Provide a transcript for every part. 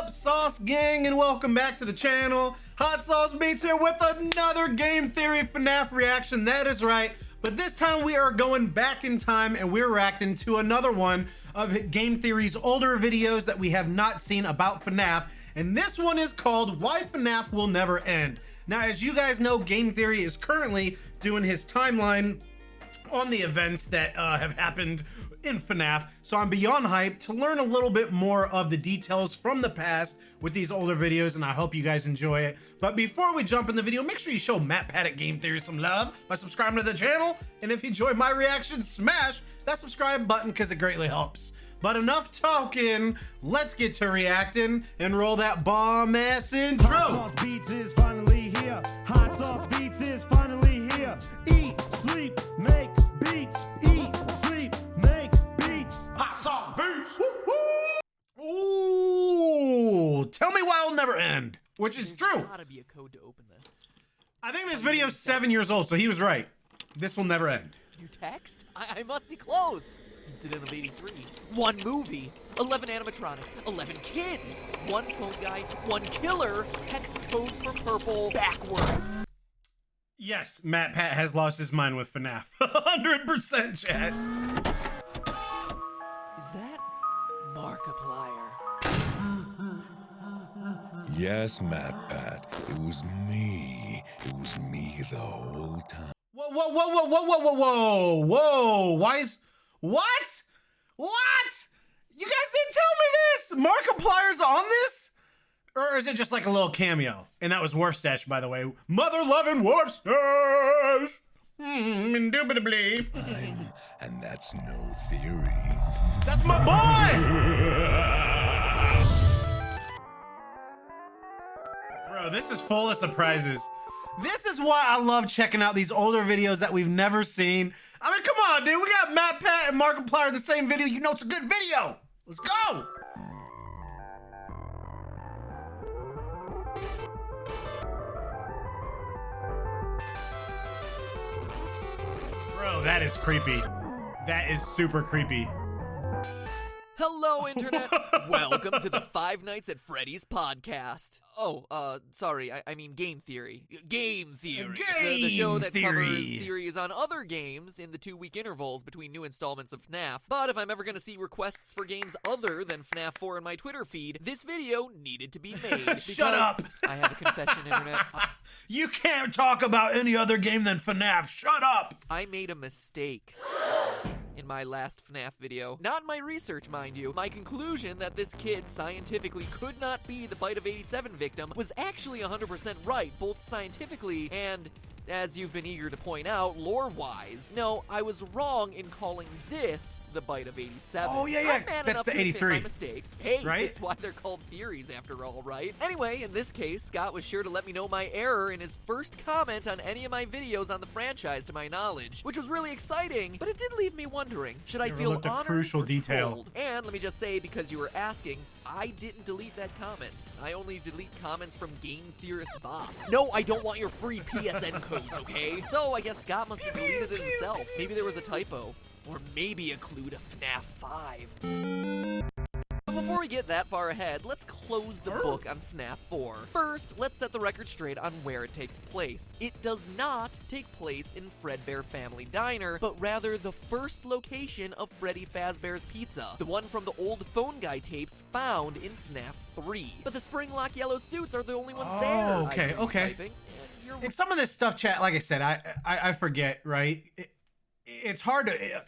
up, Sauce Gang, and welcome back to the channel. Hot Sauce Beats here with another Game Theory FNAF reaction. That is right, but this time we are going back in time and we're reacting to another one of Game Theory's older videos that we have not seen about FNAF, and this one is called Why FNAF Will Never End. Now, as you guys know, Game Theory is currently doing his timeline on the events that have happened in FNAF, so I'm beyond hyped to learn a little bit more of the details from the past with these older videos, and I hope you guys enjoy it. But before we jump in the video, make sure you show Matt Pat at Game Theory some love by subscribing to the channel, and if you enjoy my reaction, smash that subscribe button because it greatly helps. But enough talking, let's get to reacting and roll that bomb ass intro. Hot Sauce Beats is finally here. Hot Sauce Beats is finally here. Eat, sleep, make beats. Eat, sleep, make beats. Hot Sauce Beats. Woo-hoo! Ooh, tell me why it'll never end, which is true. There's gotta be a code to open this. I think this video's 7 years old, so he was right. This will never end. New text? I must be close. Incident of 83. One movie. 11 animatronics. 11 kids. One phone guy. One killer. Hex code for purple. Backwards. Yes, Matt Pat has lost his mind with FNAF. 100% chat. Is that Markiplier? Yes, Matt Pat. It was me. It was me the whole time. Whoa, whoa, whoa, whoa, whoa, whoa, whoa, whoa, whoa. Why is... What? What? You guys didn't tell me this! Markiplier's on this? Or is it just like a little cameo? And that was Warfstache, by the way. Mother-loving Warfstache! Indubitably. And that's no theory. That's my boy! Bro, this is full of surprises. This is why I love checking out these older videos that we've never seen. I mean, come on, dude. We got Matt Pat and Markiplier in the same video. You know it's a good video. Let's go. Bro, that is creepy. That is super creepy. Hello, Internet! Welcome to the Five Nights at Freddy's podcast. Oh, sorry, I mean Game Theory. Game Theory! The show that covers theories on other games in the 2-week intervals between new installments of FNAF. But if I'm ever gonna see requests for games other than FNAF 4 in my Twitter feed, this video needed to be made. Shut up! I have a confession, Internet. You can't talk about any other game than FNAF. Shut up! I made a mistake in my last FNAF video. Not in my research, mind you. My conclusion that this kid scientifically could not be the Bite of 87 victim was actually 100% right, both scientifically and, as you've been eager to point out, lore-wise. No, I was wrong in calling this the Bite of 87. Oh, yeah, I'm man that's enough the to admit 83. my mistakes. Hey, right? That's why they're called theories after all, right? Anyway, in this case, Scott was sure to let me know my error in his first comment on any of my videos on the franchise to my knowledge, which was really exciting, but it did leave me wondering, should I feel Overlooked a honored crucial or detail. trolled? And let me just say, because you were asking, I didn't delete that comment. I only delete comments from game theorist bots. No, I don't want your free PSN codes, okay? So I guess Scott must have deleted it himself. Maybe there was a typo. Or maybe a clue to FNAF 5. But before we get that far ahead, let's close the book on FNAF 4. First, let's set the record straight on where it takes place. It does not take place in Fredbear Family Diner, but rather the first location of Freddy Fazbear's Pizza, the one from the old phone guy tapes found in FNAF 3. But the spring-lock yellow suits are the only ones there. Okay, okay. Typing. And some of this stuff, chat, like I said, I forget, right? It's hard to...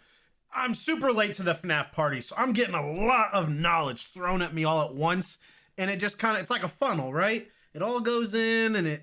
I'm super late to the FNAF party, so I'm getting a lot of knowledge thrown at me all at once, and it just kind of, it's like a funnel, right? It all goes in, and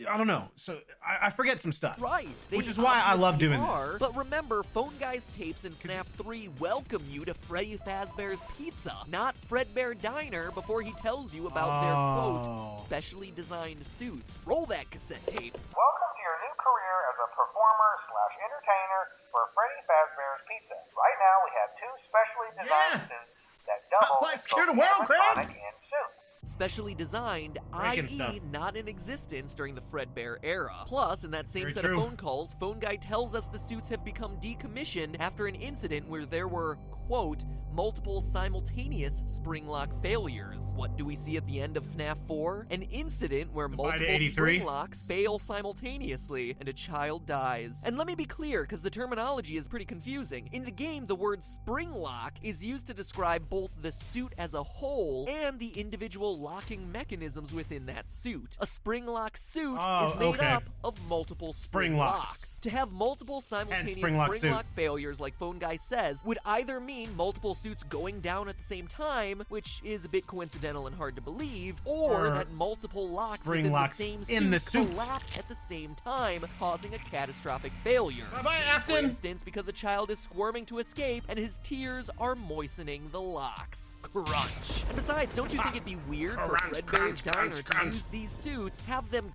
I don't know. So I forget some stuff. Right. Which is why I love doing this. But remember, Phone Guy's tapes in FNAF 3 welcome you to Freddy Fazbear's Pizza, not Fredbear Diner, before he tells you about their, quote, specially designed suits. Roll that cassette tape. Welcome to your new career as a performer/entertainer for Freddy Fazbear's Pizza. Right now, we have 2 specially designed suits that double Top Flight as Scared both a Wild Crowd. animatronic and suit. specially designed, Breaking i.e. stuff. not in existence during the Fredbear era. Plus, in that same Very set true. of phone calls, Phone Guy tells us the suits have become decommissioned after an incident where there were, quote, multiple simultaneous spring lock failures. What do we see at the end of FNAF 4? An incident where Goodbye to multiple 83. spring locks fail simultaneously and a child dies. And let me be clear, because the terminology is pretty confusing. In the game, the word spring lock is used to describe both the suit as a whole and the individual locking mechanisms within that suit. A spring lock suit is made up of multiple spring locks. To have multiple simultaneous spring lock suit. failures, like Phone Guy says, would either mean multiple suits going down at the same time, which is a bit coincidental and hard to believe, or that multiple locks spring within locks the same in the suit collapse at the same time, causing a catastrophic failure. Bye-bye, Say, Afton. For instance, because a child is squirming to escape and his tears are moistening the locks. Crunch. And besides, don't you think it'd be weird for Crunch, Fredbear's crunch, Diner crunch. to use these suits, have them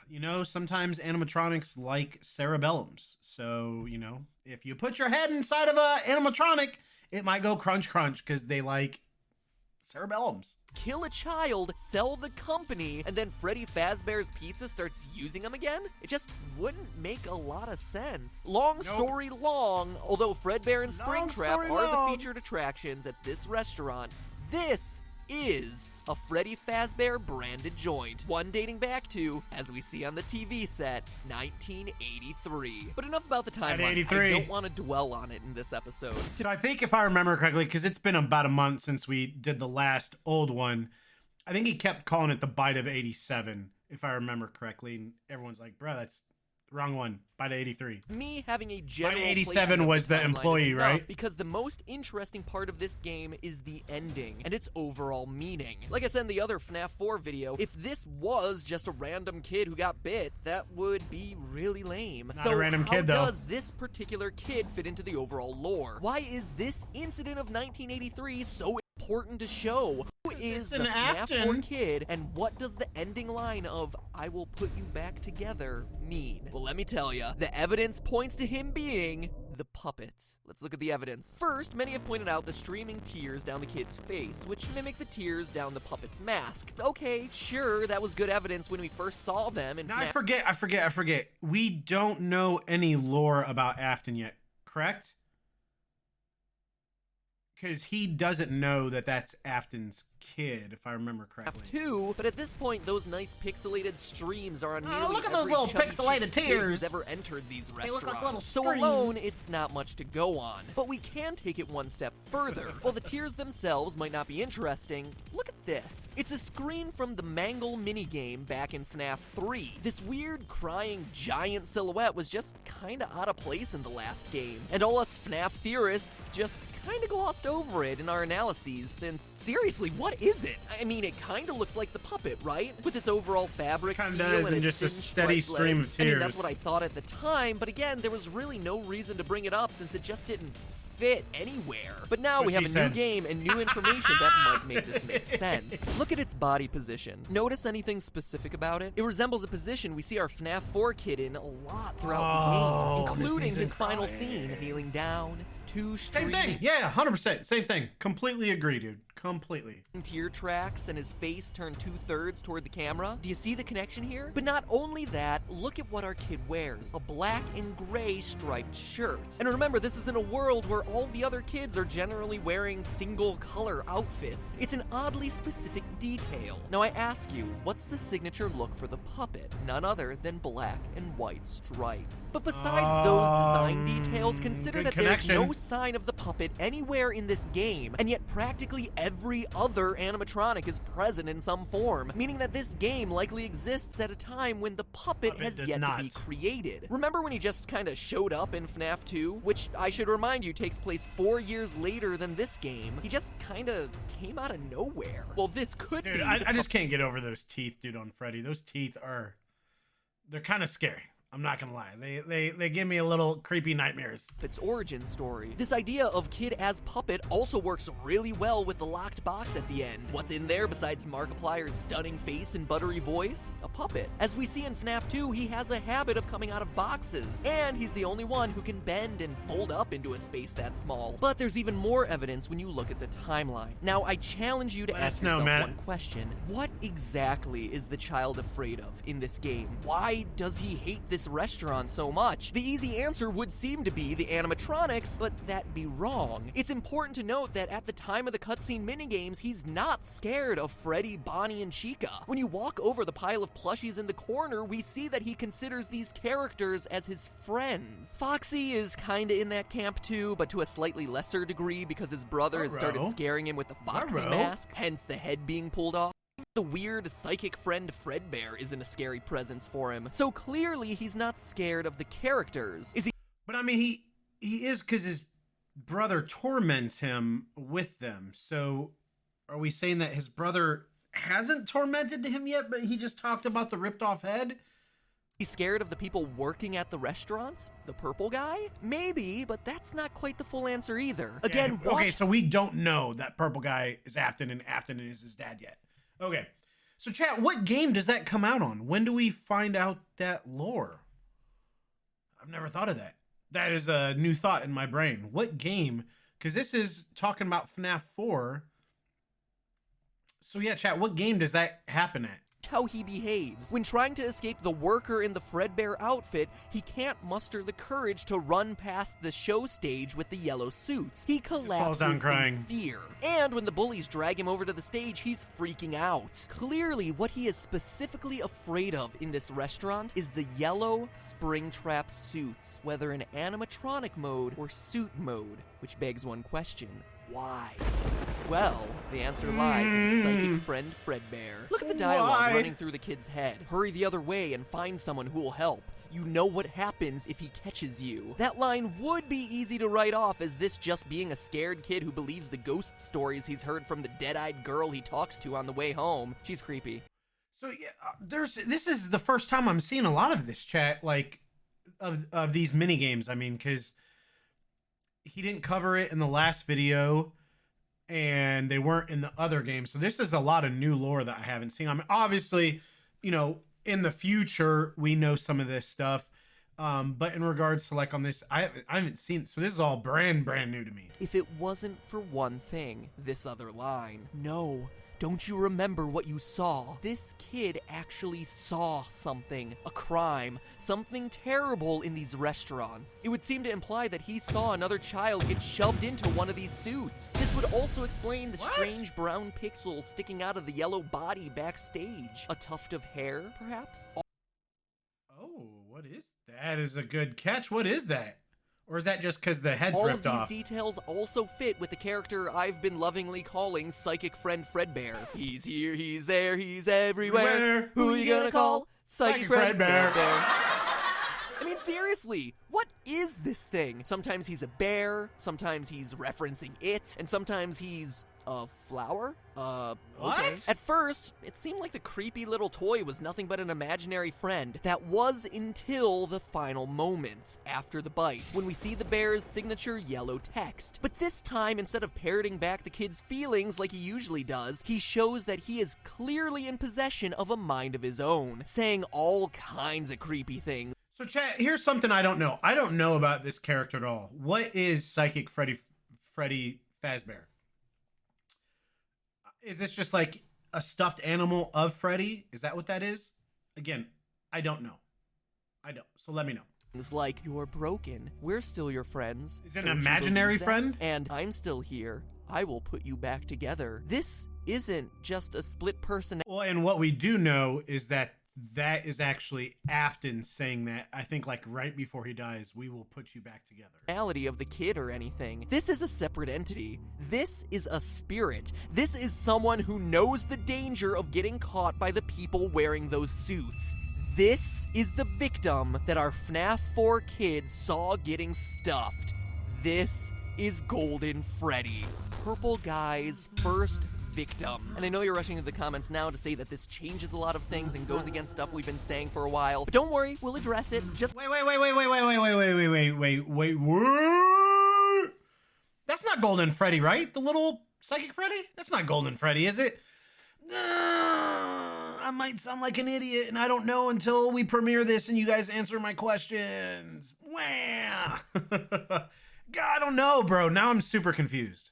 You know, sometimes animatronics like cerebellums. So, you know, if you put your head inside of a animatronic, it might go crunch crunch because they like cerebellums. kill a child, sell the company, and then Freddy Fazbear's Pizza starts using them again? It just wouldn't make a lot of sense. Long story long, although Fredbear and Springtrap are the featured attractions at this restaurant, this is a Freddy Fazbear branded joint, one dating back to, as we see on the TV set, 1983. But enough about the timeline. 83. I don't want to dwell on it in this episode. So I think if I remember correctly, because it's been about a month since we did the last old one, I think he kept calling it the Bite of 87, if I remember correctly. And everyone's like, bro, that's wrong one. Bite of 83. Me having a general Bite of 87 placement of was the timeline employee, is enough, right? Because the most interesting part of this game is the ending and its overall meaning. Like I said in the other FNAF 4 video, if this was just a random kid who got bit, that would be really lame. Not a random kid, though. How does this particular kid fit into the overall lore? Why is this incident of 1983 so important to show? Who is the FNAF 4 kid, and what does the ending line of "I will put you back together" mean? Well, let me tell ya, the evidence points to him being the puppet. Let's look at the evidence. First, many have pointed out the streaming tears down the kid's face, which mimic the tears down the puppet's mask. Okay, sure, that was good evidence when we first saw them in Now, FNAF. I forget. We don't know any lore about Afton yet, correct? Because he doesn't know that that's Afton's kid, if I remember correctly. Too, but at this point, those nice pixelated streams are on nearly look at those every little chubby pixelated chick kid tears. who's ever entered these They restaurants. look like little So streams. alone, it's not much to go on. But we can take it one step further. While the tears themselves might not be interesting, look at this. It's a screen from the Mangle minigame back in FNAF 3. This weird, crying, giant silhouette was just kinda out of place in the last game. And all us FNAF theorists just kinda glossed over it in our analyses, since, seriously, what is it? I mean, it kinda looks like the puppet, right? With its overall fabric Kinda feel does, and and its just a thin steady striped stream of legs. I mean, that's tears. what I thought at the time, but again, there was really no reason to bring it up since it just didn't fit anywhere. But now What we have she a said. new game and new information that might make this make sense. Look at its body position. Notice anything specific about it? It resembles a position we see our FNAF 4 kid in a lot throughout the game, including his final scene, kneeling down, two Same streaming thing. Yeah, 100%. Same thing. Completely agree, dude. Completely. tear tracks and his face turned 2/3 toward the camera. Do you see the connection here? But not only that, look at what our kid wears. A black and gray striped shirt. And remember, this is in a world where all the other kids are generally wearing single color outfits. It's an oddly specific detail. Now I ask you, what's the signature look for the puppet? None other than black and white stripes. But besides those design details, consider good that connection. there's no sign of the puppet anywhere in this game, and yet practically every other animatronic is present in some form, meaning that this game likely exists at a time when the puppet has does yet to be not. created. Remember when he just kind of showed up in FNAF 2? Which, I should remind you, takes place 4 years later than this game. He just kind of came out of nowhere. Well, this could Dude, be... I just can't get over those teeth, dude, on Freddy. Those teeth are... They're kind of scary. I'm not gonna lie. They give me a little creepy nightmares. Its origin story. This idea of kid as puppet also works really well with the locked box at the end. What's in there besides Markiplier's stunning face and buttery voice? A puppet. As we see in FNAF 2, he has a habit of coming out of boxes, and he's the only one who can bend and fold up into a space that small. But there's even more evidence when you look at the timeline. Now, I challenge you to ask yourself one question. What exactly is the child afraid of in this game? Why does he hate this restaurant so much? The easy answer would seem to be the animatronics, but that'd be wrong. It's important to note that at the time of the cutscene minigames, he's not scared of Freddy, Bonnie, and Chica. When you walk over the pile of plushies in the corner, we see that he considers these characters as his friends. Foxy is kinda in that camp too, but to a slightly lesser degree because his brother has started scaring him with the Foxy mask, hence the head being pulled off. The weird psychic friend Fredbear isn't a scary presence for him, so clearly he's not scared of the characters. Is he? But I mean, he is, because his brother torments him with them. So are we saying that his brother hasn't tormented him yet, but he just talked about the ripped off head? He's scared of the people working at the restaurant? The purple guy? Maybe, but that's not quite the full answer either. Again, okay, so we don't know that purple guy is Afton and Afton is his dad yet. Okay, so chat, what game does that come out on? When do we find out that lore? I've never thought of that. That is a new thought in my brain. What game? Because this is talking about FNAF 4. So yeah, chat, what game does that happen at? How he behaves. When trying to escape the worker in the Fredbear outfit, he can't muster the courage to run past the show stage with the yellow suits. He collapses in fear. And when the bullies drag him over to the stage, he's freaking out. Clearly, what he is specifically afraid of in this restaurant is the yellow Springtrap suits, whether in animatronic mode or suit mode, which begs one question. Why? Well, the answer lies in psychic friend Fredbear. Look at the dialogue running through the kid's head. Hurry the other way and find someone who will help. You know what happens if he catches you. That line would be easy to write off as this just being a scared kid who believes the ghost stories he's heard from the dead-eyed girl he talks to on the way home. She's creepy. So yeah, this is the first time I'm seeing a lot of this, chat, like of these mini games. I mean, because he didn't cover it in the last video and they weren't in the other games. So this is a lot of new lore that I haven't seen. I mean, obviously, you know, in the future, we know some of this stuff. But in regards to like on this, I haven't seen it. So this is all brand new to me. If it wasn't for one thing, this other line. No. Don't you remember what you saw? This kid actually saw something, a crime, something terrible in these restaurants. It would seem to imply that he saw another child get shoved into one of these suits. This would also explain the strange brown pixels sticking out of the yellow body backstage. A tuft of hair, perhaps? Oh, what is that? That is a good catch. What is that? Or is that just because the head's ripped off? All of these details also fit with the character I've been lovingly calling Psychic Friend Fredbear. He's here, he's there, he's everywhere. Who are you gonna call? Psychic Friend Fredbear. I mean, seriously, what is this thing? Sometimes he's a bear, sometimes he's referencing it, and sometimes he's a flower? Okay. What? At first, it seemed like the creepy little toy was nothing but an imaginary friend. That was until the final moments, after the bite, when we see the bear's signature yellow text. But this time, instead of parroting back the kid's feelings like he usually does, he shows that he is clearly in possession of a mind of his own, saying all kinds of creepy things. So chat, here's something I don't know. I don't know about this character at all. What is Psychic Freddy Fazbear? Is this just like a stuffed animal of Freddy? Is that what that is? Again, I don't know. I don't. So let me know. It's like, you're broken. We're still your friends. Is it an imaginary friend? And I'm still here. I will put you back together. This isn't just a split person. Well, and what we do know is that that is actually Afton saying that, I think, like right before he dies, we will put you back together. Reality of the kid or anything. This is a separate entity. This is a spirit. This is someone who knows the danger of getting caught by the people wearing those suits. This is the victim that our FNAF 4 kid saw getting stuffed. This is Golden Freddy, Purple Guy's first victim. And I know you're rushing into the comments now to say that this changes a lot of things and goes against stuff we've been saying for a while, but don't worry, we'll address it. Just Wait. That's not Golden Freddy, right? The little psychic Freddy? That's not Golden Freddy, is it? I might sound like an idiot, and I don't know until we premiere this and you guys answer my questions. Wah! I don't know, bro. Now I'm super confused.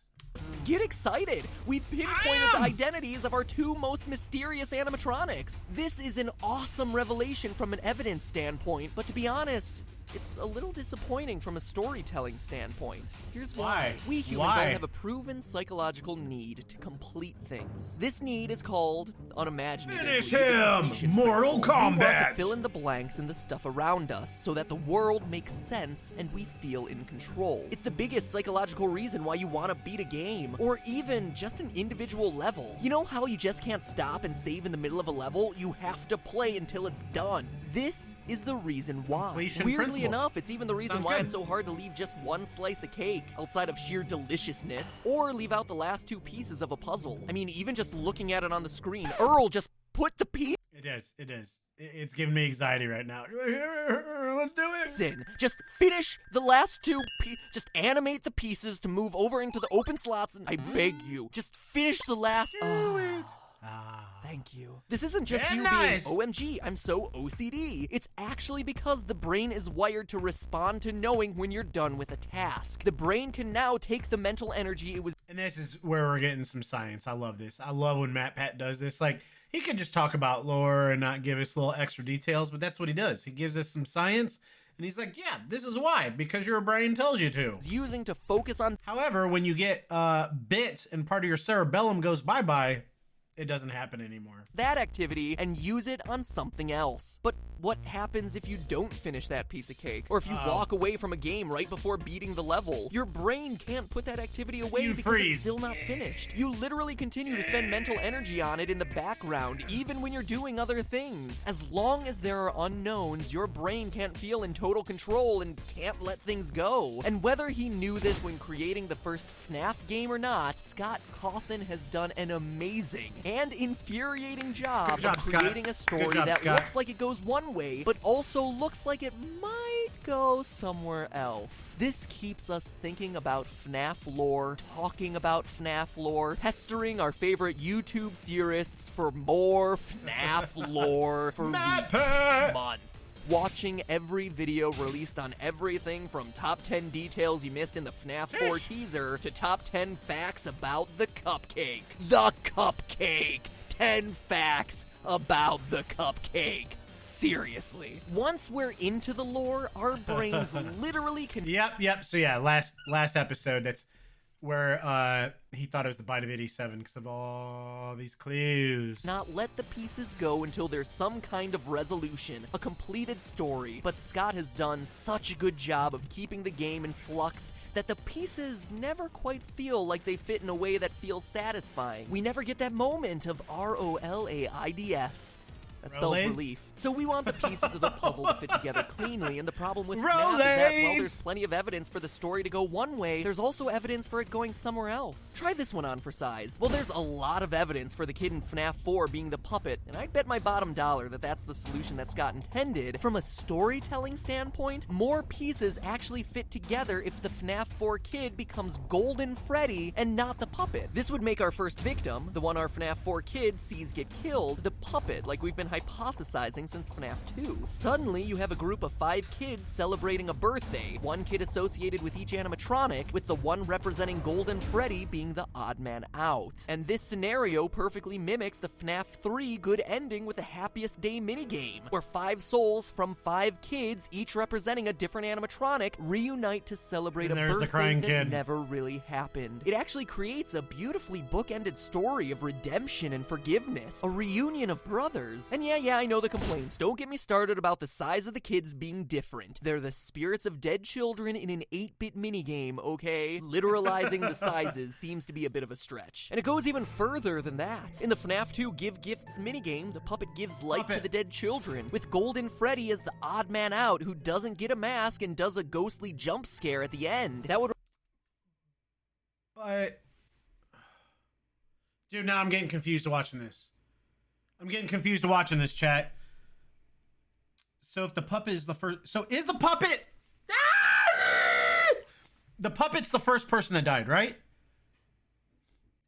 get excited. We've pinpointed the identities of our two most mysterious animatronics. This is an awesome revelation from an evidence standpoint, but to be honest, it's a little disappointing from a storytelling standpoint. Here's why. We humans all have a proven psychological need to complete things. This need is called unimaginative. Finish him! Mortal Kombat! We want to fill in the blanks in the stuff around us so that the world makes sense and we feel in control. It's the biggest psychological reason why you want to beat a game, or even just an individual level. You know how you just can't stop and save in the middle of a level? You have to play until it's done. This is the reason why. Weirdly enough, it's even the reason why it's so hard to leave just one slice of cake, outside of sheer deliciousness, or leave out the last two pieces of a puzzle. I mean, even just looking at it on the screen, Earl just put the piece. It is. It's giving me anxiety right now. Let's do it. Just finish the last two. Just animate the pieces to move over into the open slots, and I beg you, just finish the last. Thank you. This isn't just you being OMG, I'm so OCD. It's actually because the brain is wired to respond to knowing when you're done with a task. The brain can now take the mental energy it was. And this is where we're getting some science. I love this. I love when MatPat does this. Like, he could just talk about lore and not give us little extra details, but that's what he does. He gives us some science, and he's like, yeah, this is why, because your brain tells you to. Using to focus on. However, when you get bit and part of your cerebellum goes bye-bye, it doesn't happen anymore. That activity and use it on something else. But what happens if you don't finish that piece of cake? Or if you walk away from a game right before beating the level? Your brain can't put that activity away because it's still not finished. You literally continue to spend mental energy on it in the background, even when you're doing other things. As long as there are unknowns, your brain can't feel in total control and can't let things go. And whether he knew this when creating the first Fnaf game or not, Scott Cawthon has done an amazing and infuriating job of creating a story that looks like it goes one way, but also looks like it might go somewhere else. This keeps us thinking about FNAF lore, talking about FNAF lore, pestering our favorite YouTube theorists for more FNAF lore for weeks, months, watching every video released on everything from top 10 details you missed in the FNAF 4 teaser to top 10 facts about the cupcake. The cupcake! 10 facts about the cupcake. Seriously. Once we're into the lore, our brains literally can. Yep. So yeah, last episode, that's where he thought it was the bite of 87 because of all these clues. Not let the pieces go until there's some kind of resolution, a completed story. But Scott has done such a good job of keeping the game in flux that the pieces never quite feel like they fit in a way that feels satisfying. We never get that moment of ROLAIDS. That spells relief. So we want the pieces of the puzzle to fit together cleanly, and the problem with FNAF is that while there's plenty of evidence for the story to go one way, there's also evidence for it going somewhere else. Try this one on for size. Well, there's a lot of evidence for the kid in FNAF 4 being the puppet, and I'd bet my bottom dollar that that's the solution that Scott intended. From a storytelling standpoint, more pieces actually fit together if the FNAF 4 kid becomes Golden Freddy and not the puppet. This would make our first victim, the one our FNAF 4 kid sees get killed, the puppet, like we've been hypothesizing since FNAF 2. Suddenly, you have a group of 5 kids celebrating a birthday, one kid associated with each animatronic, with the one representing Golden Freddy being the odd man out. And this scenario perfectly mimics the FNAF 3 good ending with the Happiest Day minigame, where 5 souls from 5 kids, each representing a different animatronic, reunite to celebrate a birthday that never really happened. It actually creates a beautifully bookended story of redemption and forgiveness, a reunion of brothers. And yeah, I know the complaints. Don't get me started about the size of the kids being different. They're the spirits of dead children in an 8-bit minigame, okay? Literalizing the sizes seems to be a bit of a stretch. And it goes even further than that. In the FNAF 2 Give Gifts minigame, the puppet gives life to the dead children, with Golden Freddy as the odd man out who doesn't get a mask and does a ghostly jump scare at the end. That would... But Dude, now I'm getting confused to watching this. I'm getting confused to watching this, chat. So if the puppet is the first... So is the puppet... The puppet's the first person that died, right?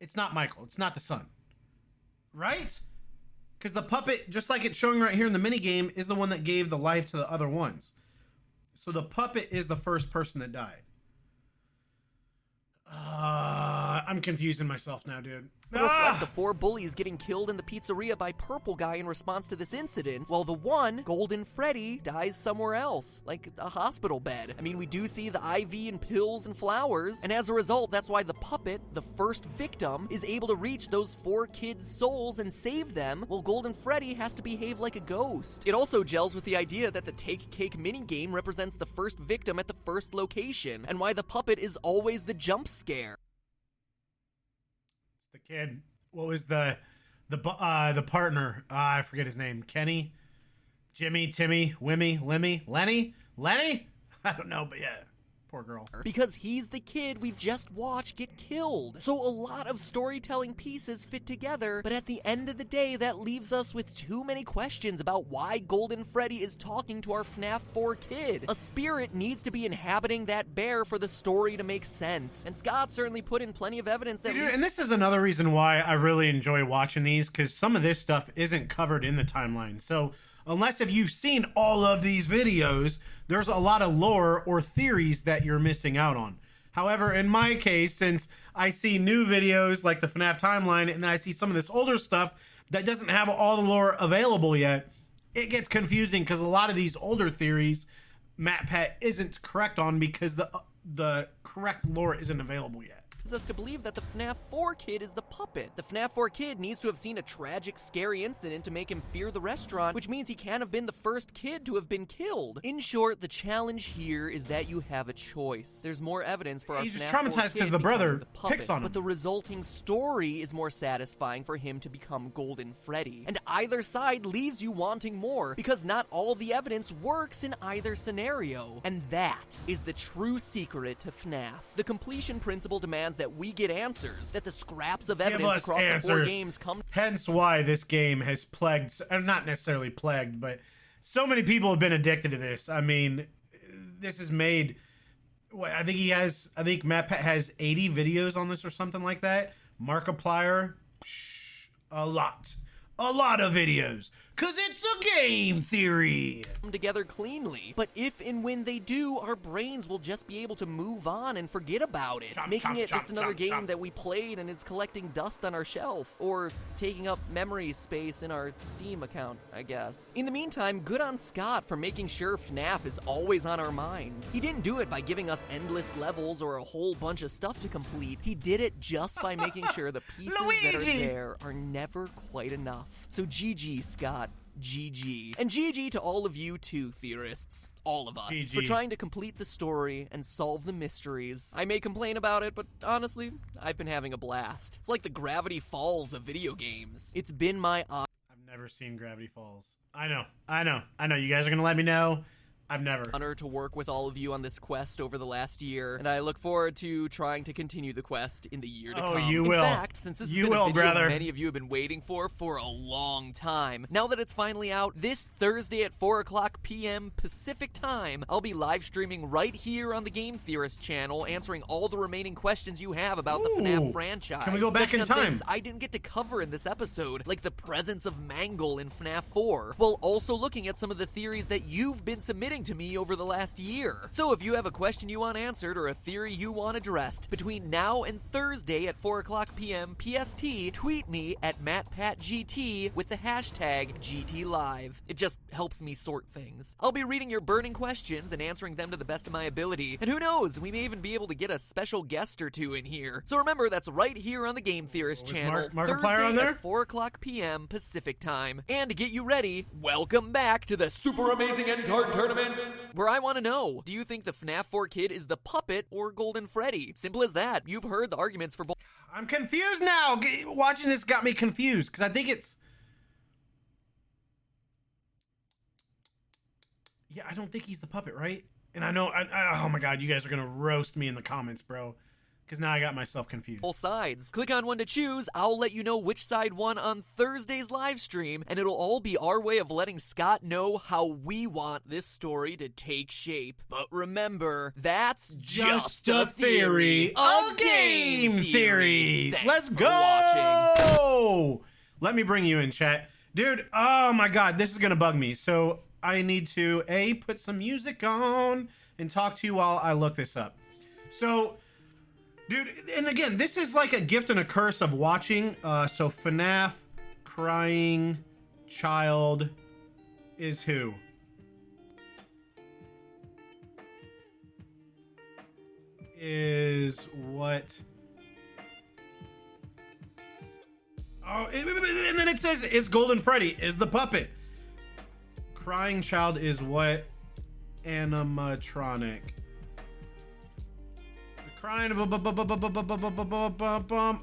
It's not Michael. It's not the son. Right? Because the puppet, just like it's showing right here in the minigame, is the one that gave the life to the other ones. So the puppet is the first person that died. I'm confusing myself now, dude. Reflect the 4 bullies getting killed in the pizzeria by Purple Guy in response to this incident, while the one, Golden Freddy, dies somewhere else, like a hospital bed. I mean, we do see the IV and pills and flowers, and as a result, that's why the puppet, the first victim, is able to reach those 4 kids' souls and save them, while Golden Freddy has to behave like a ghost. It also gels with the idea that the Take Cake minigame represents the first victim at the first location, and why the puppet is always the jump scare. The kid. What was the partner? I forget his name. Kenny, Jimmy, Timmy, Wimmy, Lemmy, Lenny? I don't know, but yeah. Poor girl. Because he's the kid we've just watched get killed. So a lot of storytelling pieces fit together, but at the end of the day, that leaves us with too many questions about why Golden Freddy is talking to our FNAF 4 kid. A spirit needs to be inhabiting that bear for the story to make sense. And Scott certainly put in plenty of evidence that... Dude, and this is another reason why I really enjoy watching these, because some of this stuff isn't covered in the timeline. So unless if you've seen all of these videos, there's a lot of lore or theories that you're missing out on. However, in my case, since I see new videos like the FNAF timeline and then I see some of this older stuff that doesn't have all the lore available yet, it gets confusing because a lot of these older theories MatPat isn't correct on because the correct lore isn't available yet. Us to believe that the FNAF 4 kid is the puppet. The FNAF 4 kid needs to have seen a tragic, scary incident to make him fear the restaurant, which means he can't have been the first kid to have been killed. In short, the challenge here is that you have a choice. There's more evidence for our He's FNAF just 4 traumatized kid because the brother becoming puppet, picks on him. but the resulting story is more satisfying for him to become Golden Freddy. And either side leaves you wanting more, because not all the evidence works in either scenario. And that is the true secret to FNAF. The completion principle demands that we get answers, that the scraps of evidence across the 4 games come. Hence why this game has plagued, not necessarily plagued, but so many people have been addicted to this. I mean, this is made, I think MatPat has 80 videos on this or something like that. Markiplier, a lot of videos. Cause it's a game theory. Come together cleanly. But if and when they do, our brains will just be able to move on and forget about it, making it just another game that we played and is collecting dust on our shelf, or taking up memory space in our Steam account, I guess. In the meantime, good on Scott for making sure FNAF is always on our minds. He didn't do it by giving us endless levels or a whole bunch of stuff to complete. He did it just by making sure the pieces that are there are never quite enough. So GG, Scott. GG. And GG to all of you too, theorists. All of us. GG. For trying to complete the story and solve the mysteries. I may complain about it, but honestly, I've been having a blast. It's like the Gravity Falls of video games. It's been my I've never seen Gravity Falls. I know. You guys are gonna let me know. I've never. Honor to work with all of you on this quest over the last year, and I look forward to trying to continue the quest in the year to come. Oh, you will. In fact, since this You has been will, a video brother. many of you have been waiting for a long time, now that it's finally out, this Thursday at 4 o'clock p.m. Pacific time, I'll be live streaming right here on the Game Theorist channel, answering all the remaining questions you have about the FNAF franchise. Can we go back Touching in on time? things I didn't get to cover in this episode, like the presence of Mangle in FNAF 4, while also looking at some of the theories that you've been submitting to me over the last year. So if you have a question you want answered or a theory you want addressed, between now and Thursday at 4 o'clock p.m. PST, tweet me at MatPatGT with the hashtag GTLive. It just helps me sort things. I'll be reading your burning questions and answering them to the best of my ability, and who knows, we may even be able to get a special guest or two in here. So remember, that's right here on the Game Theorist channel, Markiplier Thursday on there? at 4 o'clock p.m. Pacific time. And to get you ready, welcome back to the Super Amazing End Card Tournaments, where I want to know, do you think the FNAF 4 kid is the puppet or Golden Freddy? Simple as that. You've heard the arguments for both. I'm confused now. Watching this got me confused because I think it's. Yeah, I don't think he's the puppet, right? And I know. Oh my God, you guys are gonna roast me in the comments, bro. because now I got myself confused. Both sides. Click on one to choose. I'll let you know which side won on Thursday's live stream, and it'll all be our way of letting Scott know how we want this story to take shape. But remember, that's just a theory. A game theory. Thanks Let's for go. Let me bring you in, chat. Dude, oh my God, this is gonna bug me. So I need to put some music on and talk to you while I look this up. So, dude, and again, this is like a gift and a curse of watching. So Fnaf crying child is who? Is what? Oh, and then it says, is Golden Freddy, is the puppet. Crying child is what animatronic? Crying.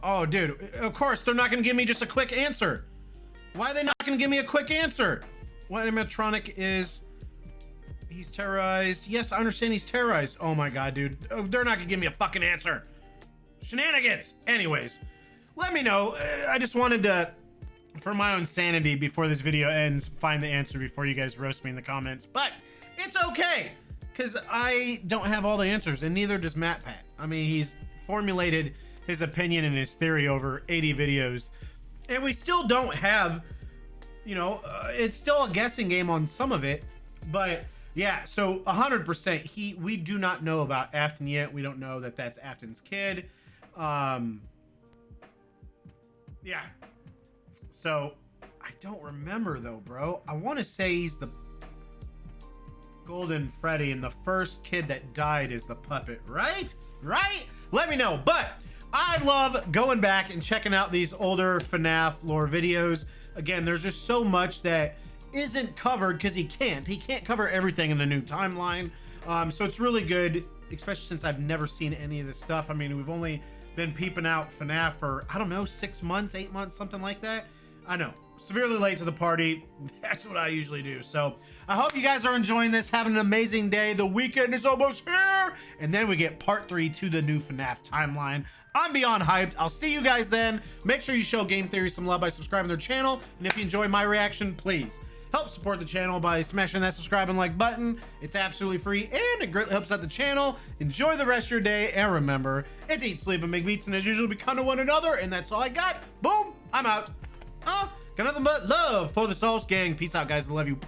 Oh, dude. Of course, they're not going to give me just a quick answer. Why are they not going to give me a quick answer? What animatronic is... He's terrorized. Yes, I understand he's terrorized. Oh my God, dude. They're not going to give me a fucking answer. Shenanigans. Anyways, let me know. I just wanted to, for my own sanity before this video ends, find the answer before you guys roast me in the comments. But it's okay, because I don't have all the answers, and neither does MatPat. I mean, he's formulated his opinion and his theory over 80 videos, and we still don't have, you know, it's still a guessing game on some of it. But yeah, so 100%, we do not know about Afton yet. We don't know that that's Afton's kid. Yeah. So I don't remember though, bro. I want to say he's the Golden Freddy, and the first kid that died is the puppet, right? Right? Let me know. But I love going back and checking out these older FNAF lore videos. Again, there's just so much that isn't covered because he can't cover everything in the new timeline. So it's really good, especially since I've never seen any of this stuff. I mean, we've only been peeping out FNAF for, I don't know, 6 months, 8 months, something like that. I know, severely late to the party. That's what I usually do. So I hope you guys are enjoying this, having an amazing day. The weekend is almost here, and then we get part 3 to the new FNAF timeline. I'm beyond hyped. I'll see you guys then. Make sure you show Game Theory some love by subscribing to their channel, and if you enjoy my reaction, please help support the channel by smashing that subscribe and like button. It's absolutely free, and it greatly helps out the channel. Enjoy the rest of your day, and remember, it's eat, sleep, and make beats, and as usual, be kind to one another, and that's all I got. Boom, I'm out. Got nothing but love for the Sauce Gang. Peace out, guys. I love you.